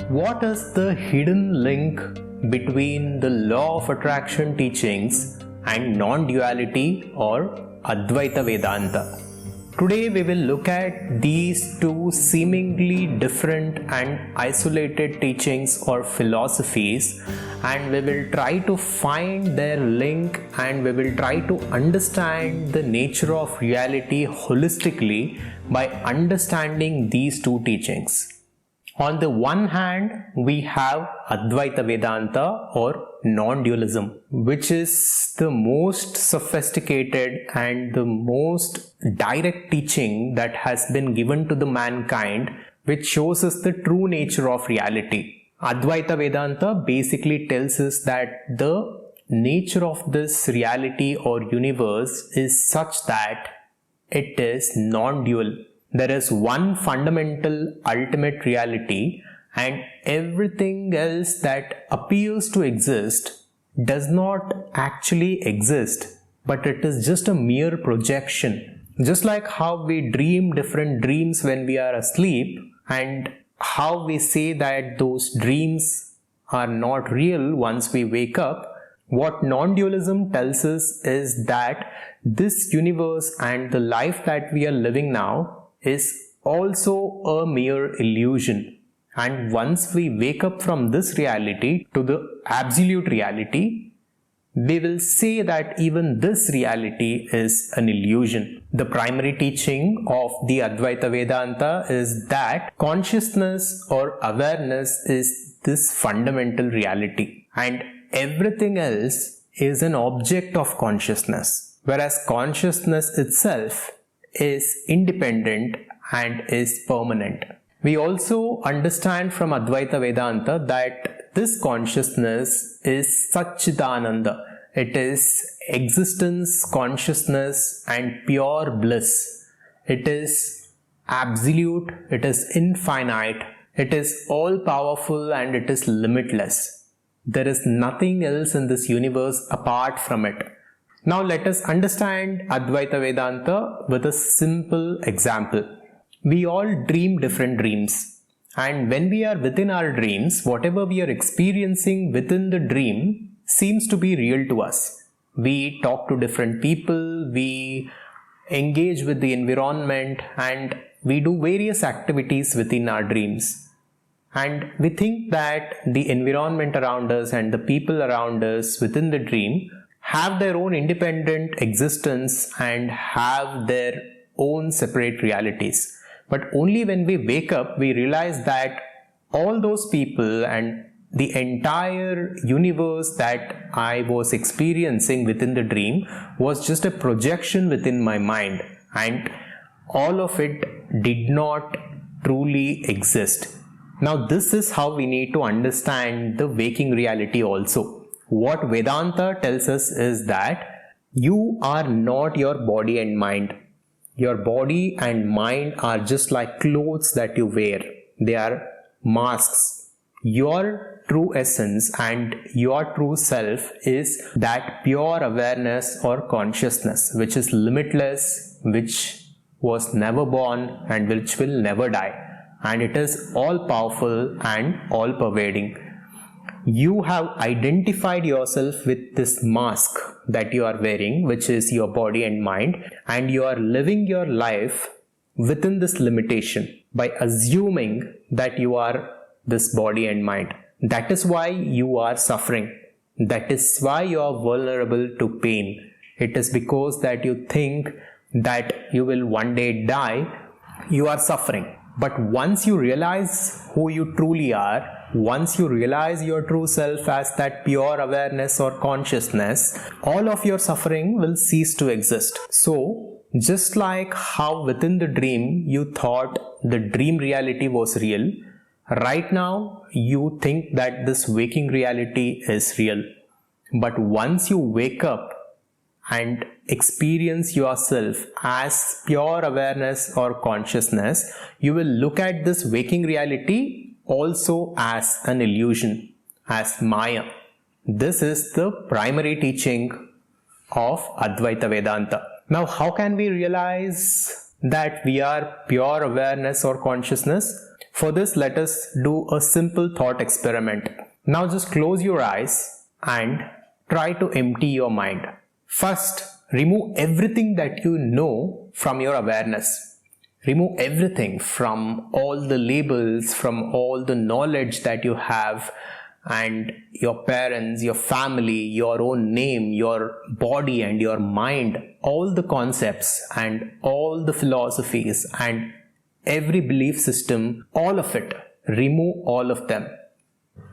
What is the hidden link between the law of attraction teachings and non-duality or Advaita Vedanta? Today we will look at these two seemingly different and isolated teachings or philosophies, and we will try to find their link, and we will try to understand the nature of reality holistically by understanding these two teachings. On the one hand, we have Advaita Vedanta or non-dualism, which is the most sophisticated and the most direct teaching that has been given to the mankind, which shows us the true nature of reality. Advaita Vedanta basically tells us that the nature of this reality or universe is such that it is non-dual. There is one fundamental ultimate reality, and everything else that appears to exist does not actually exist, but it is just a mere projection. Just like how we dream different dreams when we are asleep, and how we say that those dreams are not real once we wake up, what non-dualism tells us is that this universe and the life that we are living now is also a mere illusion. And once we wake up from this reality to the absolute reality, we will say that even this reality is an illusion. The primary teaching of the Advaita Vedanta is that consciousness or awareness is this fundamental reality, and everything else is an object of consciousness, whereas consciousness itself is independent and is permanent. We also understand from Advaita Vedanta that this consciousness is Satchidananda. It is existence, consciousness, and pure bliss. It is absolute, it is infinite, it is all-powerful, and it is limitless. There is nothing else in this universe apart from it. Now let us understand Advaita Vedanta with a simple example. We all dream different dreams, and when we are within our dreams, whatever we are experiencing within the dream seems to be real to us. We talk to different people, we engage with the environment, and we do various activities within our dreams. And we think that the environment around us and the people around us within the dream have their own independent existence and have their own separate realities. But only when we wake up, we realize that all those people and the entire universe that I was experiencing within the dream was just a projection within my mind, and all of it did not truly exist. Now this is how we need to understand the waking reality also. What Vedanta tells us is that you are not your body and mind. Your body and mind are just like clothes that you wear. They are masks. Your true essence and your true self is that pure awareness or consciousness, which is limitless, which was never born and which will never die. And it is all powerful and all pervading. You have identified yourself with this mask that you are wearing, which is your body and mind, and you are living your life within this limitation by assuming that you are this body and mind. That is why you are suffering. That is why you are vulnerable to pain. It is because that you think that you will one day die, you are suffering. But once you realize who you truly are, once you realize your true self as that pure awareness or consciousness, all of your suffering will cease to exist. So, just like how within the dream you thought the dream reality was real, right now you think that this waking reality is real. But once you wake up and experience yourself as pure awareness or consciousness, you will look at this waking reality also as an illusion, as Maya. This is the primary teaching of Advaita Vedanta. Now, how can we realize that we are pure awareness or consciousness? For this, let us do a simple thought experiment. Now just close your eyes and try to empty your mind. First, remove everything that you know from your awareness. Remove everything from all the labels, from all the knowledge that you have, and your parents, your family, your own name, your body and your mind, all the concepts and all the philosophies and every belief system, all of it. Remove all of them.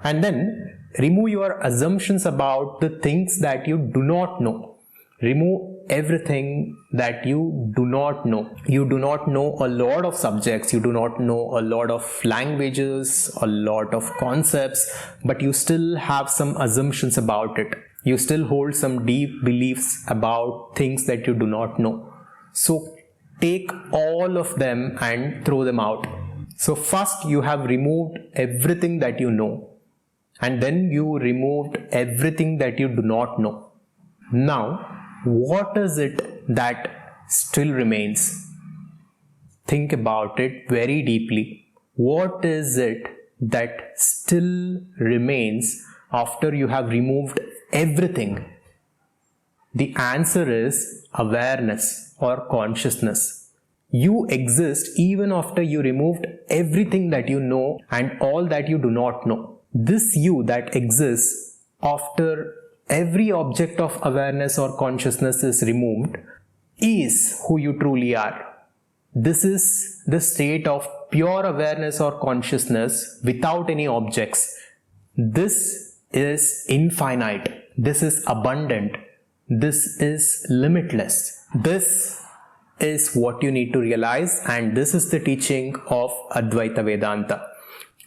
And then remove your assumptions about the things that you do not know. Remove everything that you do not know. You do not know a lot of subjects, you do not know a lot of languages, a lot of concepts, but you still have some assumptions about it. You still hold some deep beliefs about things that you do not know. So take all of them and throw them out. So first you have removed everything that you know, and then you removed everything that you do not know. Now, what is it that still remains? Think about it very deeply. What is it that still remains after you have removed everything? The answer is awareness or consciousness. You exist even after you removed everything that you know and all that you do not know. This you that exists after every object of awareness or consciousness is removed is who you truly are. This is the state of pure awareness or consciousness without any objects. This is infinite. This is abundant. This is limitless. This is what you need to realize, and this is the teaching of Advaita Vedanta.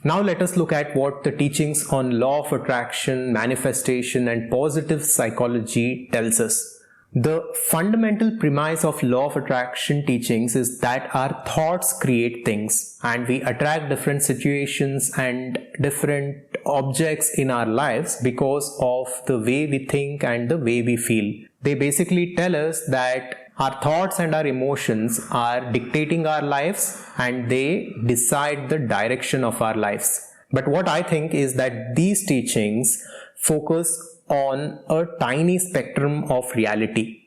Now let us look at what the teachings on law of attraction, manifestation and positive psychology tells us. The fundamental premise of law of attraction teachings is that our thoughts create things, and we attract different situations and different objects in our lives because of the way we think and the way we feel. They basically tell us that our thoughts and our emotions are dictating our lives and they decide the direction of our lives. But what I think is that these teachings focus on a tiny spectrum of reality.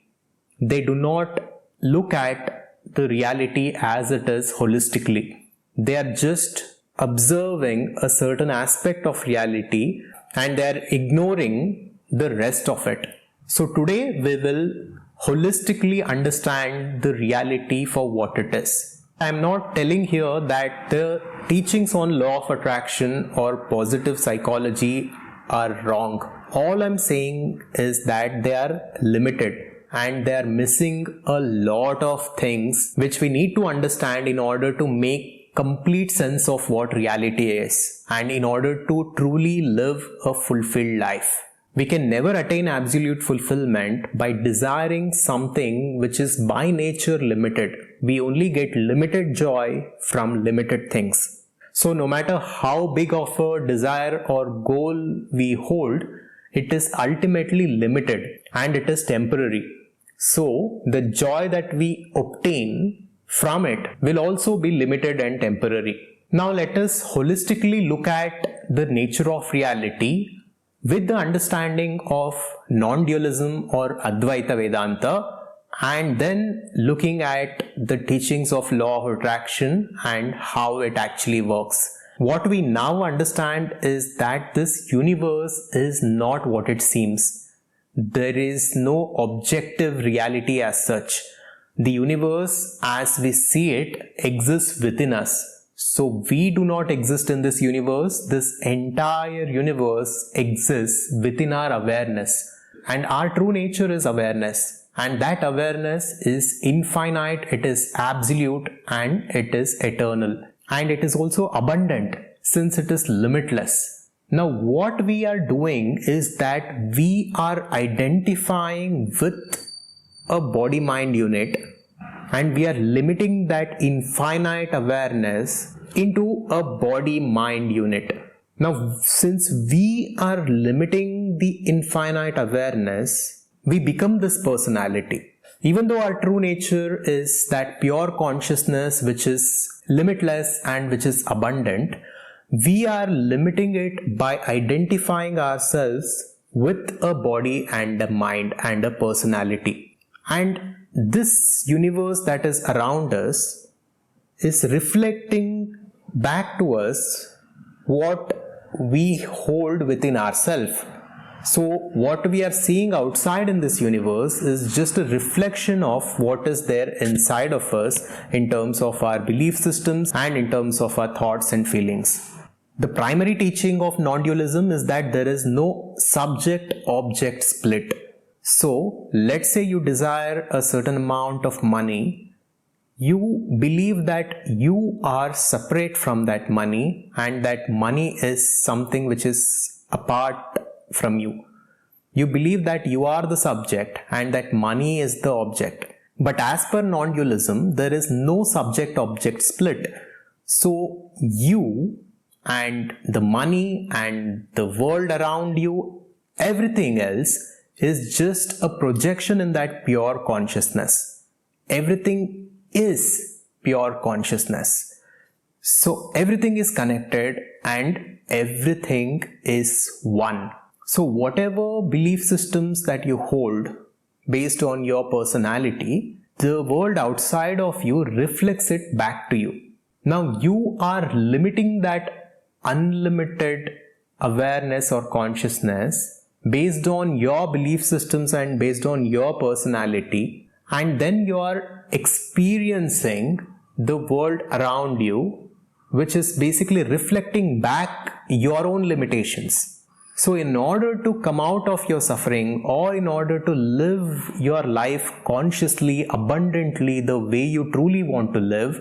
They do not look at the reality as it is holistically. They are just observing a certain aspect of reality and they are ignoring the rest of it. So today we will holistically understand the reality for what it is. I am not telling here that the teachings on law of attraction or positive psychology are wrong. All I am saying is that they are limited and they are missing a lot of things which we need to understand in order to make complete sense of what reality is and in order to truly live a fulfilled life. We can never attain absolute fulfillment by desiring something which is by nature limited. We only get limited joy from limited things. So no matter how big of a desire or goal we hold, it is ultimately limited and it is temporary. So the joy that we obtain from it will also be limited and temporary. Now let us holistically look at the nature of reality with the understanding of non-dualism or Advaita Vedanta, and then looking at the teachings of law of attraction and how it actually works. What we now understand is that this universe is not what it seems. There is no objective reality as such. The universe as we see it exists within us. So we do not exist in this universe. This entire universe exists within our awareness. And our true nature is awareness. And that awareness is infinite, it is absolute, and it is eternal. And it is also abundant since it is limitless. Now what we are doing is that we are identifying with a body-mind unit and we are limiting that infinite awareness into a body-mind unit. Now, since we are limiting the infinite awareness, we become this personality. Even though our true nature is that pure consciousness which is limitless and which is abundant, we are limiting it by identifying ourselves with a body and a mind and a personality. And this universe that is around us is reflecting back to us what we hold within ourselves. So what we are seeing outside in this universe is just a reflection of what is there inside of us in terms of our belief systems and in terms of our thoughts and feelings. The primary teaching of non-dualism is that there is no subject-object split. So let's say you desire a certain amount of money. You believe that you are separate from that money and that money is something which is apart from you. You believe that you are the subject and that money is the object. But as per non-dualism, there is no subject-object split. So you and the money and the world around you, everything else is just a projection in that pure consciousness. Everything is pure consciousness. So everything is connected and everything is one. So whatever belief systems that you hold based on your personality, the world outside of you reflects it back to you. Now you are limiting that unlimited awareness or consciousness based on your belief systems and based on your personality, and then you are experiencing the world around you, which is basically reflecting back your own limitations. So in order to come out of your suffering or in order to live your life consciously, abundantly, the way you truly want to live,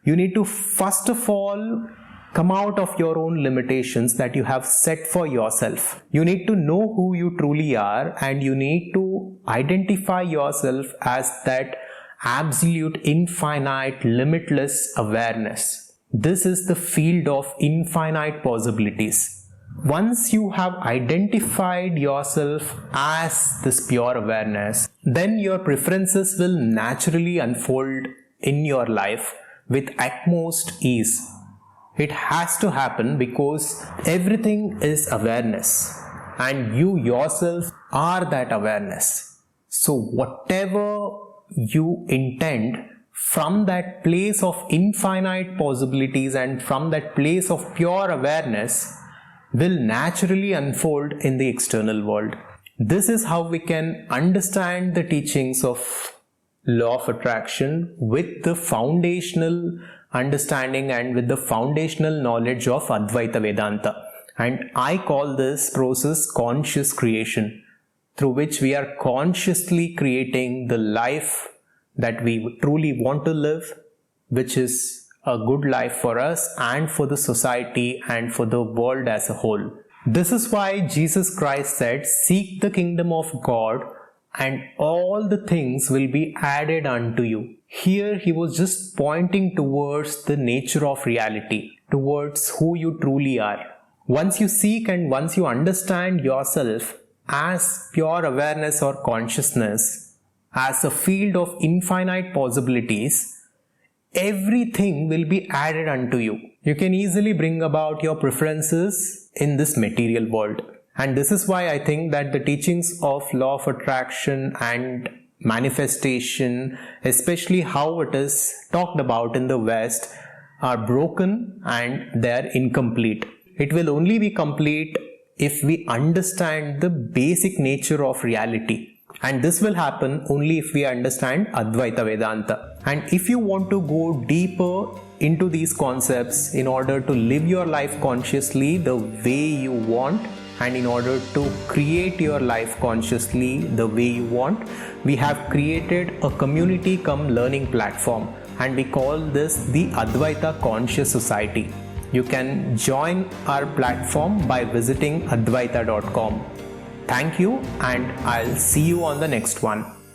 you need to first of all come out of your own limitations that you have set for yourself. You need to know who you truly are and you need to identify yourself as that absolute, infinite, limitless awareness. This is the field of infinite possibilities. Once you have identified yourself as this pure awareness, then your preferences will naturally unfold in your life with utmost ease. It has to happen because everything is awareness and you yourself are that awareness. So whatever you intend from that place of infinite possibilities and from that place of pure awareness will naturally unfold in the external world. This is how we can understand the teachings of law of attraction with the foundational understanding and with the foundational knowledge of Advaita Vedanta. And I call this process conscious creation, through which we are consciously creating the life that we truly want to live, which is a good life for us and for the society and for the world as a whole. This is why Jesus Christ said, "Seek the kingdom of God and all the things will be added unto you." Here he was just pointing towards the nature of reality, towards who you truly are. Once you seek and once you understand yourself as pure awareness or consciousness, as a field of infinite possibilities, everything will be added unto you. You can easily bring about your preferences in this material world. And this is why I think that the teachings of law of attraction and manifestation, especially how it is talked about in the West, are broken and they are incomplete. It will only be complete if we understand the basic nature of reality. And this will happen only if we understand Advaita Vedanta. And if you want to go deeper into these concepts in order to live your life consciously the way you want, and in order to create your life consciously the way you want, we have created a community cum learning platform, and we call this the Advaita Conscious Society. You can join our platform by visiting advaita.com. Thank you, and I'll see you on the next one.